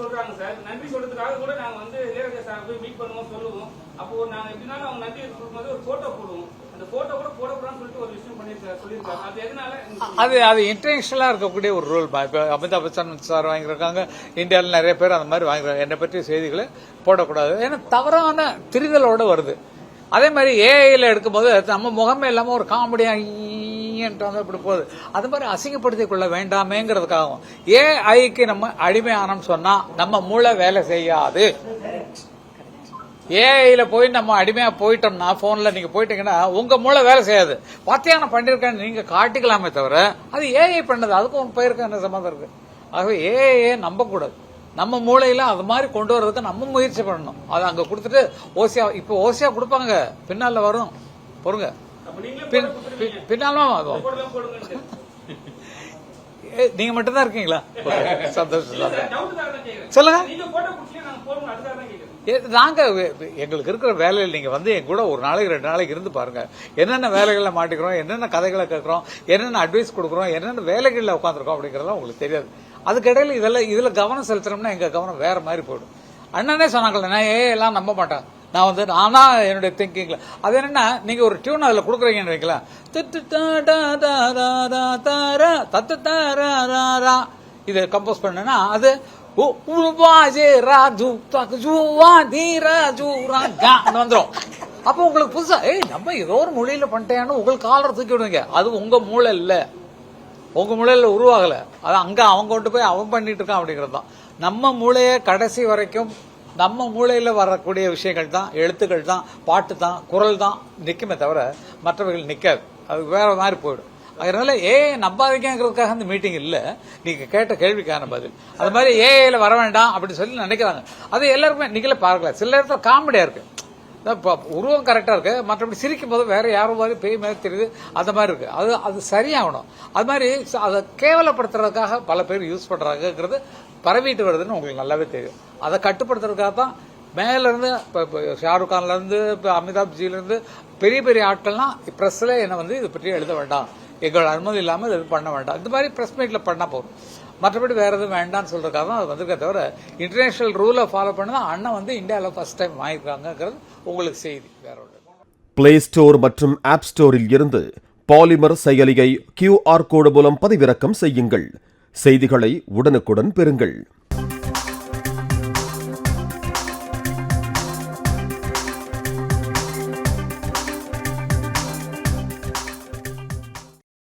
சொல்றாங்க சார். நன்றி சொல்றதுக்காக கூட நாங்க வந்து இளையராஜா சார் போய் மீட் பண்ணுவோம், சொல்லுவோம். அப்போ நாங்க எப்படினாலும் அவங்க நன்றி சொல்லும்போது ஒரு போட்டோ போடுவோம். அந்த போட்டோ கூட போடக்கூடாதுன்னு சொல்லிட்டு ஒரு விஷயம் சொல்லியிருக்காங்க. அது எதனால? அது இன்டர்நேஷனலா இருக்கக்கூடிய ஒரு ரூல். இப்போ அமிதாப் பச்சன் சார் வாங்கியிருக்காங்க, இந்தியாவில் நிறைய பேர் அந்த மாதிரி வாங்கிருக்காங்க. என்னை பற்றி செய்திகளை போடக்கூடாது, ஏன்னா தவறான திரிதலோட வருது. அதே மாதிரி ஏஐல எடுக்கும்போது நம்ம முகமே இல்லாம ஒரு காமெடியா இப்படி போகுது. அது மாதிரி அசிங்கப்படுத்திக் கொள்ள வேண்டாமேங்கிறதுக்காகவும் ஏஐக்கு நம்ம அடிமையானோம் சொன்னா நம்ம மூளை வேலை செய்யாது. ஏஐல போய் நம்ம அடிமையா போயிட்டோம்னா, போன்ல நீங்க போயிட்டீங்கன்னா உங்க மூளை வேலை செய்யாது. பாத்தியான பண்ணிருக்கேன்னு நீங்க காட்டிக்கலாமே தவிர அது ஏஐ பண்ணது, அதுக்கும் உங்க பேருக்கு என்ன சம்மந்தம் இருக்கு? ஆகவே ஏஐ நம்ப கூடாது. நம்ம மூளையில அது மாதிரி கொண்டு வர்றதுக்கு நம்ம முயற்சி பண்ணணும். அதை அங்க கொடுத்துட்டு ஓசியா இப்போ ஓசியா கொடுப்பாங்க, பின்னால வரும் பொறுங்க, பின்னாலும் நீங்க மட்டும்தான் இருக்கீங்களா? சந்தோஷம். சொல்லுங்க. நாங்க எங்களுக்கு இருக்கிற வேலையில் நீங்க வந்து எங்க கூட ஒரு நாளைக்கு 2 நாளைக்கு இருந்து பாருங்க. என்னென்ன வேலைகளை மாட்டிக்கிறோம், என்னென்ன கதைகளை கேட்கிறோம், என்னென்ன அட்வைஸ் கொடுக்குறோம், என்னென்ன வேலைகள்ல உட்காந்துருக்கோம் அப்படிங்கறதெல்லாம் உங்களுக்கு தெரியாது. அதுக்கிடையில இதுல கவனம் செலுத்துறோம்னா எங்க கவனம் வேற மாதிரி போயிடும். அண்ணனே சொன்னாங்கல்ல, நான் எல்லாம் நம்ப மாட்டேன், நான் வந்து நானா என்னுடைய திங்கிங்ல அது என்னன்னா, நீங்க ஒரு டியூன் அதுல கொடுக்குறீங்கன்னு வைக்கலாம், இதை கம்போஸ் பண்ணா அது வந்துடும். அப்ப உங்களுக்கு புதுசா நம்ம ஏதோ ஒரு மொழியில பண்ணிட்டேன்னு உங்களுக்கு காலரை தூக்கி விடுவீங்க. அது உங்க மூளை இல்ல, உங்க மூளையில உருவாகல, அது அங்க அவங்க கொண்டு போய் அவன் பண்ணிட்டு இருக்கான் அப்படிங்கிறது தான். நம்ம மூளைய கடைசி வரைக்கும் நம்ம மூளையில வரக்கூடிய விஷயங்கள் தான், எழுத்துக்கள் தான், பாட்டு தான், குரல் தான் நிக்குமே தவிர மற்றவர்கள் நிக்காது. அது வேற மாதிரி போயிடும். அதனால நம்பாதீங்கிறதுக்காக அந்த மீட்டிங் இல்ல, நீங்க கேட்ட கேள்விக்கான பதில். அது மாதிரி ஏஐல வர வேண்டாம் அப்படின்னு சொல்லி நினைக்கிறாங்க. அது எல்லாருக்குமே நீங்களே பார்க்கல, சில நேரத்தில் காமெடியா இருக்கு, உருவம் கரெக்டா இருக்கு, மற்றபடி சிரிக்கும் போது வேற யாரும் மாதிரி பேய் மாதிரி தெரியுது, அந்த மாதிரி இருக்கு. அது சரியாகணும். அது மாதிரி அதை கேவலப்படுத்துறதுக்காக பல பேர் யூஸ் பண்றாங்கிறது பரவிட்டு வருதுன்னு உங்களுக்கு நல்லாவே தெரியும். அதை கட்டுப்படுத்துறதுக்காக தான் மேல இருந்து ஷாருக் கான்ல இருந்து அமிதாப் ஜில இருந்து பெரிய பெரிய ஆட்கள்லாம் பிரஸ்ல என்ன வந்து இதை பற்றி எழுத வேண்டாம், எங்களோட அனுமதி இல்லாமல் இது பண்ண வேண்டாம், இந்த மாதிரி பிரஸ் மீட்ல பண்ணா போதும். மற்றபடி வேற எதுவும் வேண்டாம்னு சொல்றதுக்காக தான் அது வந்திருக்க தவிர இன்டர்நேஷனல் ரூலை ஃபாலோ பண்ணதான் அண்ணன் வந்து இந்தியாவில் ஃபர்ஸ்ட் டைம் வாங்கியிருக்காங்கிறது உங்களுக்கு செய்தி. வேற ஒன்று. பிளே ஸ்டோர் மற்றும் ஆப் ஸ்டோரில் இருந்து பாலிமர் செயலியை QR கோடு மூலம் பதிவிறக்கம் செய்யுங்கள். செய்திகளை உடனுக்குடன் பெறுங்கள்.